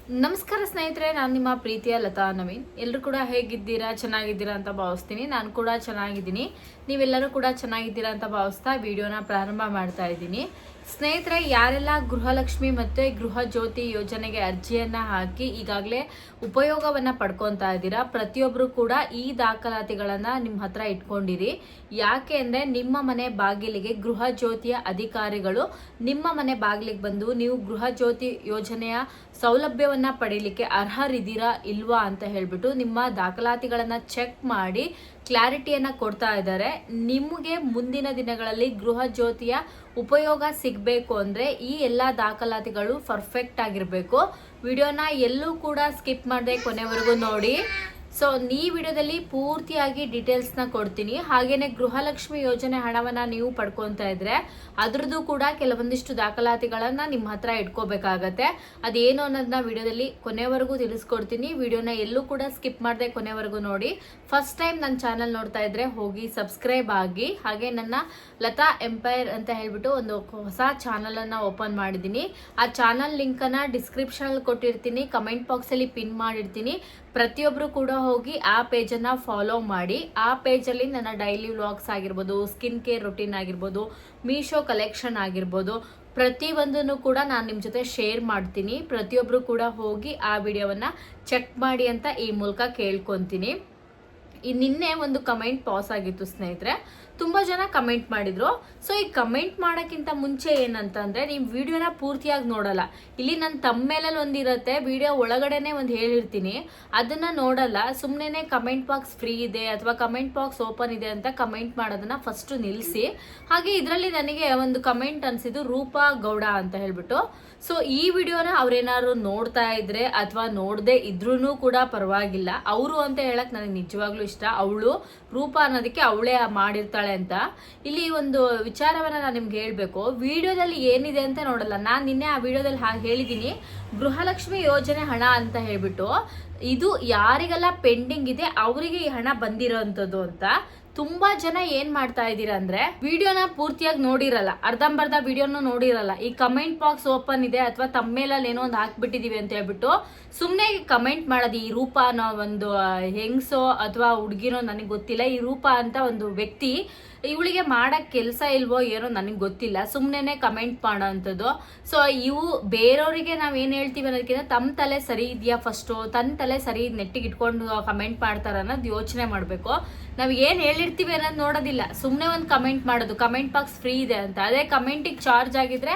ನಮಸ್ಕಾರ ಸ್ನೇಹಿತರೆ, ನಾನು ನಿಮ್ಮ ಪ್ರೀತಿಯ ಲತಾ ನವೀನ್. ಎಲ್ಲರೂ ಕೂಡ ಹೇಗಿದ್ದೀರಾ, ಚೆನ್ನಾಗಿದ್ದೀರಾ ಅಂತ ಭಾವಿಸ್ತೀನಿ. ನಾನು ಕೂಡ ಚೆನ್ನಾಗಿದ್ದೀನಿ. ನೀವೆಲ್ಲರೂ ಕೂಡ ಚೆನ್ನಾಗಿದ್ದೀರಾ ಅಂತ ಭಾವಿಸ್ತಾ ವಿಡಿಯೋನ ಪ್ರಾರಂಭ ಮಾಡ್ತಾ ಇದ್ದೀನಿ. ಸ್ನೇಹಿತರೆ, ಯಾರೆಲ್ಲ ಗೃಹಲಕ್ಷ್ಮಿ ಮತ್ತು ಗೃಹ ಜ್ಯೋತಿ ಯೋಜನೆಗೆ ಅರ್ಜಿಯನ್ನು ಹಾಕಿ ಈಗಾಗಲೇ ಉಪಯೋಗವನ್ನು ಪಡ್ಕೊತಾ ಇದ್ದೀರಾ, ಪ್ರತಿಯೊಬ್ಬರು ಕೂಡ ಈ ದಾಖಲಾತಿಗಳನ್ನು ನಿಮ್ಮ ಹತ್ರ ಇಟ್ಕೊಂಡಿರಿ. ಯಾಕೆ ಅಂದರೆ ನಿಮ್ಮ ಮನೆ ಬಾಗಿಲಿಗೆ ಗೃಹ ಜ್ಯೋತಿಯ ಅಧಿಕಾರಿಗಳು ನಿಮ್ಮ ಮನೆ ಬಾಗಿಲಿಗೆ ಬಂದು ನೀವು ಗೃಹ ಜ್ಯೋತಿ ಯೋಜನೆಯ ಸೌಲಭ್ಯವನ್ನು ಪಡೀಲಿಕ್ಕೆ ಅರ್ಹರಿದ್ದೀರಾ ಇಲ್ವಾ ಅಂತ ಹೇಳ್ಬಿಟ್ಟು ನಿಮ್ಮ ದಾಖಲಾತಿಗಳನ್ನು ಚೆಕ್ ಮಾಡಿ ಕ್ಲಾರಿಟಿಯನ್ನು ಕೊಡ್ತಾ ಇದ್ದಾರೆ. ನಿಮಗೆ ಮುಂದಿನ ದಿನಗಳಲ್ಲಿ ಗೃಹ ಜ್ಯೋತಿಯ ಉಪಯೋಗ ಸಿಗಬೇಕು ಅಂದರೆ ಈ ಎಲ್ಲ ದಾಖಲಾತಿಗಳು ಪರ್ಫೆಕ್ಟ್ ಆಗಿರಬೇಕು. ವಿಡಿಯೋನ ಎಲ್ಲೂ ಕೂಡ ಸ್ಕಿಪ್ ಮಾಡದೆ ಕೊನೆವರೆಗೂ ನೋಡಿ. ಸೊ ಈ ವಿಡಿಯೋದಲ್ಲಿ ಪೂರ್ತಿಯಾಗಿ ಡೀಟೇಲ್ಸ್ನ ಕೊಡ್ತೀನಿ. ಹಾಗೇನೆ ಗೃಹಲಕ್ಷ್ಮಿ ಯೋಜನೆ ಹಣವನ್ನು ನೀವು ಪಡ್ಕೊತಾ ಇದ್ರೆ ಅದ್ರದ್ದು ಕೂಡ ಕೆಲವೊಂದಿಷ್ಟು ದಾಖಲಾತಿಗಳನ್ನು ನಿಮ್ಮ ಹತ್ರ ಇಟ್ಕೋಬೇಕಾಗತ್ತೆ. ಅದೇನು ಅನ್ನೋದನ್ನ ವಿಡಿಯೋದಲ್ಲಿ ಕೊನೆವರೆಗೂ ತಿಳಿಸ್ಕೊಡ್ತೀನಿ. ವಿಡಿಯೋನ ಎಲ್ಲೂ ಕೂಡ ಸ್ಕಿಪ್ ಮಾಡದೆ ಕೊನೆವರೆಗೂ ನೋಡಿ. ಫಸ್ಟ್ ಟೈಮ್ ನನ್ನ ಚಾನಲ್ ನೋಡ್ತಾ ಇದ್ರೆ ಹೋಗಿ ಸಬ್ಸ್ಕ್ರೈಬ್ ಆಗಿ. ಹಾಗೆ ನನ್ನ ಲತಾ ಎಂಪೈರ್ ಅಂತ ಹೇಳ್ಬಿಟ್ಟು ಒಂದು ಹೊಸ ಚಾನಲನ್ನು ಓಪನ್ ಮಾಡಿದ್ದೀನಿ. ಆ ಚಾನಲ್ ಲಿಂಕನ್ನು ಡಿಸ್ಕ್ರಿಪ್ಷನಲ್ಲಿ ಕೊಟ್ಟಿರ್ತೀನಿ, ಕಮೆಂಟ್ ಬಾಕ್ಸಲ್ಲಿ ಪಿನ್ ಮಾಡಿರ್ತೀನಿ. ಪ್ರತಿಯೊಬ್ಬರು ಕೂಡ ಹೋಗಿ ಆ ಪೇಜನ್ನು ಫಾಲೋ ಮಾಡಿ. ಆ ಪೇಜಲ್ಲಿ ನನ್ನ ಡೈಲಿ ವ್ಲಾಗ್ಸ್ ಆಗಿರ್ಬೋದು, ಸ್ಕಿನ್ ಕೇರ್ ರೊಟೀನ್ ಆಗಿರ್ಬೋದು, ಮೀಶೋ ಕಲೆಕ್ಷನ್ ಆಗಿರ್ಬೋದು, ಪ್ರತಿಯೊಂದನ್ನು ಕೂಡ ನಾನು ನಿಮ್ಮ ಜೊತೆ ಶೇರ್ ಮಾಡ್ತೀನಿ. ಪ್ರತಿಯೊಬ್ಬರು ಕೂಡ ಹೋಗಿ ಆ ವಿಡಿಯೋವನ್ನು ಚೆಕ್ ಮಾಡಿ ಅಂತ ಈ ಮೂಲಕ ಕೇಳ್ಕೊತೀನಿ. ನಿನ್ನೆ ಒಂದು ಕಮೆಂಟ್ ಪಾಸ್ ಆಗಿತ್ತು ಸ್ನೇಹಿತರೆ, ತುಂಬ ಜನ ಕಮೆಂಟ್ ಮಾಡಿದ್ರು. ಸೊ ಈ ಕಮೆಂಟ್ ಮಾಡೋಕ್ಕಿಂತ ಮುಂಚೆ ಏನಂತಂದರೆ, ನೀವು ವಿಡಿಯೋನ ಪೂರ್ತಿಯಾಗಿ ನೋಡಲ್ಲ. ಇಲ್ಲಿ ನನ್ನ ತಮ್ಮೇಲಲ್ಲಿ ಒಂದಿರುತ್ತೆ, ವಿಡಿಯೋ ಒಳಗಡೆನೆ ಒಂದು ಹೇಳಿರ್ತೀನಿ, ಅದನ್ನು ನೋಡಲ್ಲ. ಸುಮ್ಮನೆ ಕಮೆಂಟ್ ಬಾಕ್ಸ್ ಫ್ರೀ ಇದೆ ಅಥವಾ ಕಮೆಂಟ್ ಬಾಕ್ಸ್ ಓಪನ್ ಇದೆ ಅಂತ ಕಮೆಂಟ್ ಮಾಡೋದನ್ನ ಫಸ್ಟು ನಿಲ್ಲಿಸಿ. ಹಾಗೆ ಇದರಲ್ಲಿ ನನಗೆ ಒಂದು ಕಮೆಂಟ್ ಅನಿಸಿದ್ದು ರೂಪಾ ಗೌಡ ಅಂತ ಹೇಳ್ಬಿಟ್ಟು. ಸೊ ಈ ವಿಡಿಯೋನ ಅವ್ರೇನಾದ್ರು ನೋಡ್ತಾ ಇದ್ರೆ ಅಥವಾ ನೋಡದೆ ಇದ್ರೂ ಕೂಡ ಪರವಾಗಿಲ್ಲ. ಅವರು ಅಂತ ಹೇಳಕ್ ನನಗೆ ನಿಜವಾಗ್ಲೂ ಇಷ್ಟ. ಅವಳು ರೂಪಾ ಅನ್ನೋದಕ್ಕೆ ಅವಳೇ ಮಾಡಿರ್ತಾಳೆ ಅಂತ. ಇಲ್ಲಿ ಒಂದು ವಿಚಾರವನ್ನ ನಾನು ನಿಮ್ಗೆ ಹೇಳ್ಬೇಕು. ವಿಡಿಯೋದಲ್ಲಿ ಏನಿದೆ ಅಂತ ನೋಡಲ್ಲ. ನಾನು ನಿನ್ನೆ ಆ ವಿಡಿಯೋದಲ್ಲಿ ಹೇಳಿದ್ದೀನಿ, ಗೃಹಲಕ್ಷ್ಮಿ ಯೋಜನೆ ಹಣ ಅಂತ ಹೇಳ್ಬಿಟ್ಟು ಇದು ಯಾರಿಗೆಲ್ಲ ಪೆಂಡಿಂಗ್ ಇದೆ ಅವರಿಗೆ ಈ ಹಣ ಬಂದಿರೋಂಥದ್ದು ಅಂತ. ತುಂಬಾ ಜನ ಏನ್ ಮಾಡ್ತಾ ಇದ್ದೀರಾ ಅಂದ್ರೆ, ವಿಡಿಯೋನ ಪೂರ್ತಿಯಾಗಿ ನೋಡಿರಲ್ಲ, ಅರ್ಧಂಬರ್ಧ ವಿಡಿಯೋನು ನೋಡಿರಲ್ಲ. ಈ ಕಮೆಂಟ್ ಬಾಕ್ಸ್ ಓಪನ್ ಇದೆ ಅಥವಾ ತಮ್ಮೇಲಲ್ಲಿ ಏನೋ ಒಂದು ಹಾಕ್ಬಿಟ್ಟಿದೀವಿ ಅಂತ ಹೇಳ್ಬಿಟ್ಟು ಸುಮ್ಮನೆ ಕಮೆಂಟ್ ಮಾಡೋದು. ಈ ರೂಪಾ ಅನ್ನೋ ಒಂದು ಹೆಂಗ್ಸೋ ಅಥವಾ ಹುಡುಗಿನೋ ನನಗೆ ಗೊತ್ತಿಲ್ಲ, ಈ ರೂಪಾ ಅಂತ ಒಂದು ವ್ಯಕ್ತಿ, ಇವಳಿಗೆ ಮಾಡಕ್ ಕೆಲಸ ಇಲ್ವೋ ಏನೋ ನನಗೆ ಗೊತ್ತಿಲ್ಲ, ಸುಮ್ಮನೆ ಕಮೆಂಟ್ ಮಾಡೋ ಅಂಥದ್ದು. ಸೊ ಇವು ಬೇರೆಯವರಿಗೆ ನಾವೇನು ಹೇಳ್ತೀವಿ ಅನ್ನೋದಕ್ಕಿಂತ ತಮ್ಮ ತಲೆ ಸರಿ ಇದೆಯಾ ಫಸ್ಟು, ತನ್ನ ತಲೆ ಸರಿ ನೆಟ್ಟಿಗೆ ಇಟ್ಕೊಂಡು ಕಮೆಂಟ್ ಮಾಡ್ತಾರ ಅನ್ನೋದು ಯೋಚನೆ ಮಾಡಬೇಕು. ನಾವು ಏನು ಹೇಳಿರ್ತೀವಿ ಅನ್ನೋದು ನೋಡೋದಿಲ್ಲ, ಸುಮ್ಮನೆ ಒಂದು ಕಮೆಂಟ್ ಮಾಡೋದು. ಕಮೆಂಟ್ ಬಾಕ್ಸ್ ಫ್ರೀ ಇದೆ ಅಂತ, ಅದೇ ಕಮೆಂಟಿಗೆ ಚಾರ್ಜ್ ಆಗಿದ್ರೆ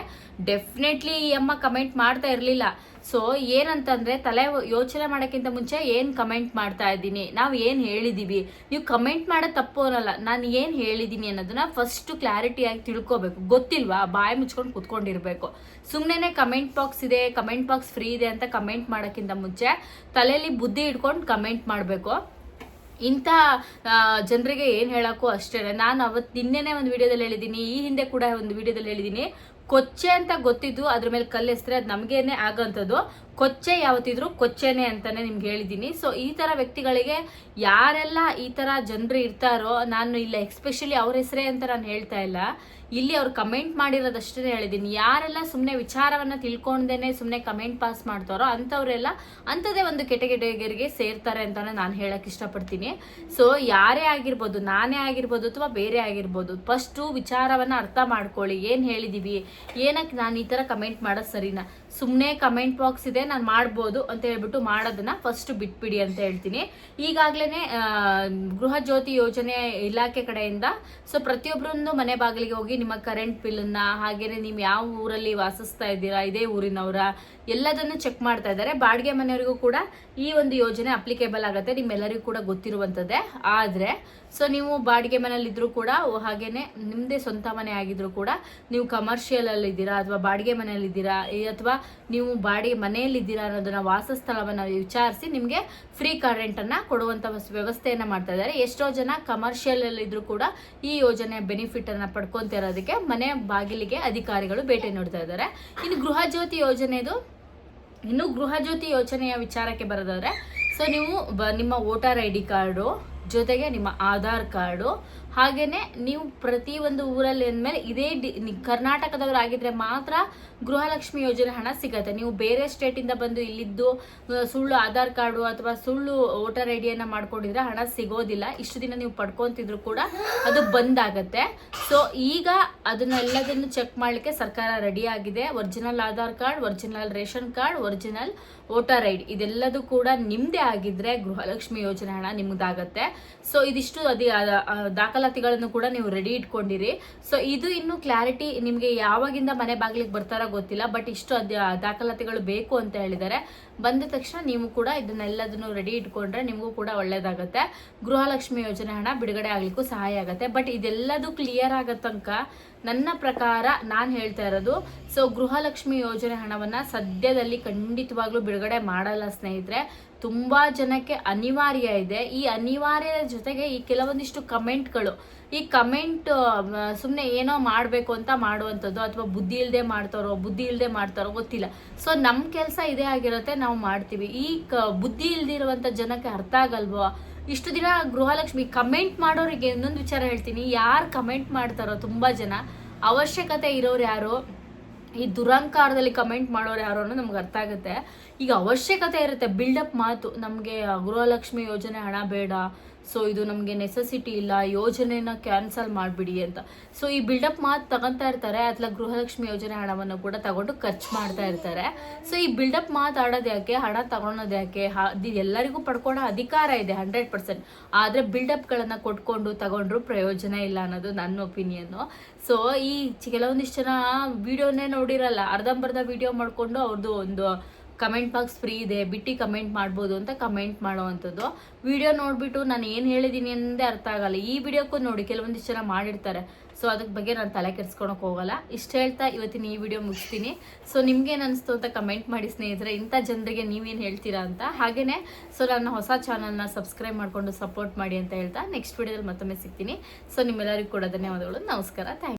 ಡೆಫಿನೆಟ್ಲಿ ಈ ಅಮ್ಮ ಕಮೆಂಟ್ ಮಾಡ್ತಾ ಇರಲಿಲ್ಲ. ಸೊ ಏನಂತಂದ್ರೆ, ತಲೆ ಯೋಚನೆ ಮಾಡೋಕ್ಕಿಂತ ಮುಂಚೆ ಏನು ಕಮೆಂಟ್ ಮಾಡ್ತಾ ಇದ್ದೀನಿ, ನಾವು ಏನು ಹೇಳಿದ್ದೀವಿ, ನೀವು ಕಮೆಂಟ್ ಮಾಡೋದು ತಪ್ಪು ಅನ್ನಲ್ಲ, ನಾನು ಏನು ಹೇಳಿದ್ದೀನಿ ಅನ್ನೋದನ್ನ ಫಸ್ಟ್ ಕ್ಲಾರಿಟಿಯಾಗಿ ತಿಳ್ಕೊಬೇಕು. ಗೊತ್ತಿಲ್ವಾ, ಬಾಯಿ ಮುಚ್ಕೊಂಡು ಕುತ್ಕೊಂಡಿರ್ಬೇಕು. ಸುಮ್ಮನೆ ಕಮೆಂಟ್ ಬಾಕ್ಸ್ ಇದೆ, ಕಮೆಂಟ್ ಬಾಕ್ಸ್ ಫ್ರೀ ಇದೆ ಅಂತ ಕಮೆಂಟ್ ಮಾಡೋಕ್ಕಿಂತ ಮುಂಚೆ ತಲೆಯಲ್ಲಿ ಬುದ್ಧಿ ಇಟ್ಕೊಂಡು ಕಮೆಂಟ್ ಮಾಡಬೇಕು. ಇಂಥ ಜನರಿಗೆ ಏನು ಹೇಳೋಕ್ಕೂ ಅಷ್ಟೇ. ನಾನು ನಿನ್ನೆನೇ ಒಂದು ವಿಡಿಯೋದಲ್ಲಿ ಹೇಳಿದ್ದೀನಿ, ಈ ಹಿಂದೆ ಕೂಡ ಒಂದು ವಿಡಿಯೋದಲ್ಲಿ ಹೇಳಿದ್ದೀನಿ, ಕೊಚ್ಚೆ ಅಂತ ಗೊತ್ತಿದ್ದು ಅದ್ರ ಮೇಲೆ ಕಲ್ಲೆಸ್ರೆ ಅದು ನಮಗೇನೆ ಆಗೋಂಥದ್ದು. ಕೊಚ್ಚೆ ಯಾವತ್ತಿದ್ರು ಕೊಚ್ಚೆನೆ ಅಂತಾನೆ ನಿಮ್ಗೆ ಹೇಳಿದ್ದೀನಿ. ಸೊ ಈ ಥರ ವ್ಯಕ್ತಿಗಳಿಗೆ ಯಾರೆಲ್ಲ ಈ ಥರ ಜನರು ಇರ್ತಾರೋ, ನಾನು ಇಲ್ಲ ಎಕ್ಸ್ಪೆಷಲಿ ಅವ್ರ ಹೆಸರೇ ಅಂತ ನಾನು ಹೇಳ್ತಾ ಇಲ್ಲ, ಇಲ್ಲಿ ಅವ್ರು ಕಮೆಂಟ್ ಮಾಡಿರೋದಷ್ಟೇ ಹೇಳಿದ್ದೀನಿ. ಯಾರೆಲ್ಲ ಸುಮ್ಮನೆ ವಿಚಾರವನ್ನು ತಿಳ್ಕೊಂಡೇನೆ ಸುಮ್ಮನೆ ಕಮೆಂಟ್ ಪಾಸ್ ಮಾಡ್ತಾರೋ ಅಂಥವರೆಲ್ಲ ಅಂಥದ್ದೇ ಒಂದು ಕೆಟಗರಿಗೆ ಸೇರ್ತಾರೆ ಅಂತಾನೆ ನಾನು ಹೇಳಕ್ಕೆ ಇಷ್ಟಪಡ್ತೀನಿ. ಸೊ ಯಾರೇ ಆಗಿರ್ಬೋದು, ನಾನೇ ಆಗಿರ್ಬೋದು ಅಥವಾ ಬೇರೆ ಆಗಿರ್ಬೋದು, ಫಸ್ಟು ವಿಚಾರವನ್ನು ಅರ್ಥ ಮಾಡ್ಕೊಳ್ಳಿ. ಏನು ಹೇಳಿದ್ದೀವಿ, ಏನಕ್ಕೆ ನಾನು ಈ ಥರ ಕಮೆಂಟ್ ಮಾಡೋದು ಸರಿನಾ, ಸುಮ್ಮನೆ ಕಮೆಂಟ್ ಬಾಕ್ಸ್ ಇದೆ ನಾನು ಮಾಡ್ಬೋದು ಅಂತ ಹೇಳ್ಬಿಟ್ಟು ಮಾಡೋದನ್ನ ಫಸ್ಟ್ ಬಿಟ್ಬಿಡಿ ಅಂತ ಹೇಳ್ತೀನಿ. ಈಗಾಗಲೇ ಗೃಹ ಜ್ಯೋತಿ ಯೋಜನೆ ಇಲಾಖೆ ಕಡೆಯಿಂದ ಸೊ ಪ್ರತಿಯೊಬ್ಬರೊಂದು ಮನೆ ಬಾಗಿಲಿಗೆ ಹೋಗಿ ನಿಮ್ಮ ಕರೆಂಟ್ ಬಿಲ್ಲನ್ನ, ಹಾಗೇನೆ ನೀವು ಯಾವ ಊರಲ್ಲಿ ವಾಸಿಸ್ತಾ ಇದ್ದೀರಾ, ಇದೇ ಊರಿನವರ, ಎಲ್ಲದನ್ನು ಚೆಕ್ ಮಾಡ್ತಾ ಇದ್ದಾರೆ. ಬಾಡಿಗೆ ಮನೆಯವರಿಗೂ ಕೂಡ ಈ ಒಂದು ಯೋಜನೆ ಅಪ್ಲಿಕೇಬಲ್ ಆಗುತ್ತೆ, ನಿಮ್ಮೆಲ್ಲರಿಗೂ ಕೂಡ ಗೊತ್ತಿರುವಂಥದ್ದೇ. ಆದರೆ ಸೊ ನೀವು ಬಾಡಿಗೆ ಮನೆಯಲ್ಲಿದ್ದರೂ ಕೂಡ, ಹಾಗೇನೆ ನಿಮ್ಮದೇ ಸ್ವಂತ ಮನೆ ಆಗಿದ್ರು ಕೂಡ, ನೀವು ಕಮರ್ಷಿಯಲ್ ಇದ್ದೀರಾ ಅಥವಾ ಬಾಡಿಗೆ ಮನೆಯಲ್ಲಿದ್ದೀರಾ ಅಥವಾ ನೀವು ಬಾಡಿಗೆ ಮನೆಯಲ್ಲಿದ್ದೀರಾ ಅನ್ನೋದನ್ನ ವಾಸಸ್ಥಳವನ್ನು ವಿಚಾರಿಸಿ ನಿಮಗೆ ಫ್ರೀ ಕರೆಂಟನ್ನು ಕೊಡುವಂಥ ವ್ಯವಸ್ಥೆಯನ್ನು ಮಾಡ್ತಾ ಇದ್ದಾರೆ. ಎಷ್ಟೋ ಜನ ಕಮರ್ಷಿಯಲ್ ಇದ್ರೂ ಕೂಡ ಈ ಯೋಜನೆ ಬೆನಿಫಿಟನ್ನು ಪಡ್ಕೊತಿರೋದಕ್ಕೆ ಮನೆ ಬಾಗಿಲಿಗೆ ಅಧಿಕಾರಿಗಳು ಭೇಟಿ ನೀಡ್ತಾ ಇದ್ದಾರೆ. ಇನ್ನು ಗೃಹ ಜ್ಯೋತಿ ಯೋಜನೆಯ ವಿಚಾರಕ್ಕೆ ಬರೋದಾದ್ರೆ, ಸೊ ನೀವು ನಿಮ್ಮ ವೋಟರ್ ID ಕಾರ್ಡು ಜೊತೆಗೆ ನಿಮ್ಮ ಆಧಾರ್ ಕಾರ್ಡು ಹಾಗೇನೆ ನೀವು ಪ್ರತಿ ಒಂದು ಊರಲ್ಲಿ ಅಂದಮೇಲೆ ಇದೇ ಕರ್ನಾಟಕದವರಾಗಿದ್ರೆ ಮಾತ್ರ ಗೃಹಲಕ್ಷ್ಮಿ ಯೋಜನೆ ಹಣ ಸಿಗತ್ತೆ. ನೀವು ಬೇರೆ ಸ್ಟೇಟಿಂದ ಬಂದು ಇಲ್ಲಿದ್ದು ಸುಳ್ಳು ಆಧಾರ್ ಕಾರ್ಡು ಅಥವಾ ಸುಳ್ಳು ವೋಟರ್ ಐಡಿಯನ್ನು ಮಾಡ್ಕೊಂಡಿದ್ರೆ ಹಣ ಸಿಗೋದಿಲ್ಲ. ಇಷ್ಟು ದಿನ ನೀವು ಪಡ್ಕೊಂತಿದ್ರು ಕೂಡ ಅದು ಬಂದ್ ಆಗತ್ತೆ. ಸೊ ಈಗ ಅದನ್ನೆಲ್ಲದನ್ನು ಚೆಕ್ ಮಾಡಲಿಕ್ಕೆ ಸರ್ಕಾರ ರೆಡಿ ಆಗಿದೆ. Original Aadhaar card, original ration card, original voter ID ಇದೆಲ್ಲದೂ ಕೂಡ ನಿಮ್ಮದೇ ಆಗಿದ್ರೆ ಗೃಹಲಕ್ಷ್ಮಿ ಯೋಜನೆ ಹಣ ನಿಮ್ದಾಗತ್ತೆ. ಸೊ ಇದಿಷ್ಟು ದಾಖಲಾತಿಗಳನ್ನು ಕೂಡ ನೀವು ರೆಡಿ ಇಟ್ಕೊಂಡಿರಿ. ಸೊ ಇದು ಇನ್ನು ಕ್ಲಾರಿಟಿ ನಿಮಗೆ ಯಾವಾಗಿಂದ ಮನೆ ಬಾಗಿಲಿಗೆ ಬರ್ತಾರೋ ಗೊತ್ತಿಲ್ಲ, ಬಟ್ ಇಷ್ಟು ದಾಖಲಾತಿಗಳು ಬೇಕು ಅಂತ ಹೇಳಿದ್ದಾರೆ. ಬಂದ ತಕ್ಷಣ ನೀವು ಕೂಡ ಇದನ್ನೆಲ್ಲದನ್ನು ರೆಡಿ ಇಟ್ಕೊಂಡ್ರೆ ನಿಮಗೂ ಕೂಡ ಒಳ್ಳೇದಾಗತ್ತೆ. ಗೃಹಲಕ್ಷ್ಮಿ ಯೋಜನೆ ಹಣ ಬಿಡುಗಡೆ ಆಗ್ಲಿಕ್ಕೂ ಸಹಾಯ ಆಗುತ್ತೆ. ಬಟ್ ಇದೆಲ್ಲದೂ ಕ್ಲಿಯರ್ ಆಗೋ ತನಕ ನನ್ನ ಪ್ರಕಾರ ನಾನು ಹೇಳ್ತಾ ಇರೋದು, ಸೊ ಗೃಹಲಕ್ಷ್ಮಿ ಯೋಜನೆ ಹಣವನ್ನ ಸದ್ಯದಲ್ಲಿ ಖಂಡಿತವಾಗ್ಲೂ ಬಿಡುಗಡೆ ಮಾಡಲ್ಲ ಸ್ನೇಹಿತರೆ. ತುಂಬಾ ಜನಕ್ಕೆ ಅನಿವಾರ್ಯ ಇದೆ. ಈ ಅನಿವಾರ್ಯ ಜೊತೆಗೆ ಈ ಕೆಲವೊಂದಿಷ್ಟು ಕಮೆಂಟ್ಗಳು, ಈ ಕಮೆಂಟ್ ಸುಮ್ಮನೆ ಏನೋ ಮಾಡಬೇಕು ಅಂತ ಮಾಡುವಂಥದ್ದು, ಅಥವಾ ಬುದ್ಧಿ ಇಲ್ಲದೆ ಮಾಡ್ತಾರೋ ಗೊತ್ತಿಲ್ಲ. ಸೊ ನಮ್ಮ ಕೆಲಸ ಇದೇ ಆಗಿರುತ್ತೆ, ನಾವು ಮಾಡ್ತೀವಿ. ಈ ಬುದ್ಧಿ ಇಲ್ದಿರುವಂಥ ಜನಕ್ಕೆ ಅರ್ಥ ಆಗಲ್ವೋ? ಇಷ್ಟು ದಿನ ಗೃಹಲಕ್ಷ್ಮಿ ಕಮೆಂಟ್ ಮಾಡೋರಿಗೆ ಇನ್ನೊಂದು ವಿಚಾರ ಹೇಳ್ತೀನಿ, ಯಾರು ಕಮೆಂಟ್ ಮಾಡ್ತಾರೋ ತುಂಬ ಜನ ಅವಶ್ಯಕತೆ ಇರೋರು ಯಾರು, ಈ ದುರಂಕಾರದಲ್ಲಿ ಕಮೆಂಟ್ ಮಾಡೋರು ಯಾರು ಅನ್ನೋ ನಮ್ಗೆ ಅರ್ಥ ಆಗುತ್ತೆ. ಈಗ ಅವಶ್ಯಕತೆ ಇರುತ್ತೆ, ಬಿಲ್ಡಪ್ ಮಾತು, ನಮಗೆ ಗೃಹಲಕ್ಷ್ಮಿ ಯೋಜನೆ ಹಣ ಬೇಡ, ಸೊ ಇದು ನಮಗೆ ನೆಸೆಸಿಟಿ ಇಲ್ಲ, ಯೋಜನೆನ ಕ್ಯಾನ್ಸಲ್ ಮಾಡಿಬಿಡಿ ಅಂತ. ಸೊ ಈ ಬಿಲ್ಡಪ್ ಮಾತು ತಗೊತಾ ಇರ್ತಾರೆ, ಅಥವಾ ಗೃಹಲಕ್ಷ್ಮಿ ಯೋಜನೆ ಹಣವನ್ನು ಕೂಡ ತಗೊಂಡು ಖರ್ಚು ಮಾಡ್ತಾ ಇರ್ತಾರೆ. ಸೊ ಈ ಬಿಲ್ಡಪ್ ಮಾತಾಡೋದು ಯಾಕೆ, ಹಣ ತಗೊಳೋದು ಯಾಕೆ? ಎಲ್ಲರಿಗೂ ಪಡ್ಕೊಳ್ಳೋ ಅಧಿಕಾರ ಇದೆ 100%. ಆದರೆ ಬಿಲ್ಡಪ್ಗಳನ್ನು ಕೊಟ್ಕೊಂಡು ತಗೊಂಡ್ರು ಪ್ರಯೋಜನ ಇಲ್ಲ ಅನ್ನೋದು ನನ್ನ ಒಪಿನಿಯನ್ನು. ಸೊ ಈ ಕೆಲವೊಂದಿಷ್ಟು ಜನ ವಿಡಿಯೋನೇ ನೋಡಿರಲ್ಲ, ಅರ್ಧಂಬರ್ಧ ವಿಡಿಯೋ ಮಾಡಿಕೊಂಡು ಅವ್ರದ್ದು ಒಂದು ಕಮೆಂಟ್ ಬಾಕ್ಸ್ ಫ್ರೀ ಇದೆ, ಬಿಟ್ಟು ಕಮೆಂಟ್ ಮಾಡ್ಬೋದು ಅಂತ ಕಮೆಂಟ್ ಮಾಡೋವಂಥದ್ದು. ವಿಡಿಯೋ ನೋಡಿಬಿಟ್ಟು ನಾನು ಏನು ಹೇಳಿದ್ದೀನಿ ಅನ್ನೋದೇ ಅರ್ಥ ಆಗಲ್ಲ. ಈ ವಿಡಿಯೋಕ್ಕೂ ನೋಡಿ ಕೆಲವೊಂದಿಷ್ಟು ಜನ ಮಾಡಿರ್ತಾರೆ. ಸೊ ಅದ್ರ ಬಗ್ಗೆ ನಾನು ತಲೆ ಕೆಡಿಸ್ಕೊಳಕ್ಕೆ ಹೋಗಲ್ಲ. ಇಷ್ಟು ಹೇಳ್ತಾ ಇವತ್ತಿನ ಈ ವಿಡಿಯೋ ಮುಗಿಸ್ತೀನಿ. ಸೊ ನಿಮ್ಗೇನು ಅನಿಸ್ತು ಅಂತ ಕಮೆಂಟ್ ಮಾಡಿ ಸ್ನೇಹಿತರೆ, ಇಂಥ ಜನರಿಗೆ ನೀವೇನು ಹೇಳ್ತೀರಾ ಅಂತ. ಹಾಗೆಯೇ ಸೊ ನನ್ನ ಹೊಸ ಚಾನಲ್ನ ಸಬ್ಸ್ಕ್ರೈಬ್ ಮಾಡಿಕೊಂಡು ಸಪೋರ್ಟ್ ಮಾಡಿ ಅಂತ ಹೇಳ್ತಾ ನೆಕ್ಸ್ಟ್ ವಿಡಿಯೋದಲ್ಲಿ ಮತ್ತೊಮ್ಮೆ ಸಿಗ್ತೀನಿ. ಸೊ ನಿಮ್ಮೆಲ್ಲರಿಗೂ ಕೂಡ ಧನ್ಯವಾದಗಳು. ನಮಸ್ಕಾರ. Thank you.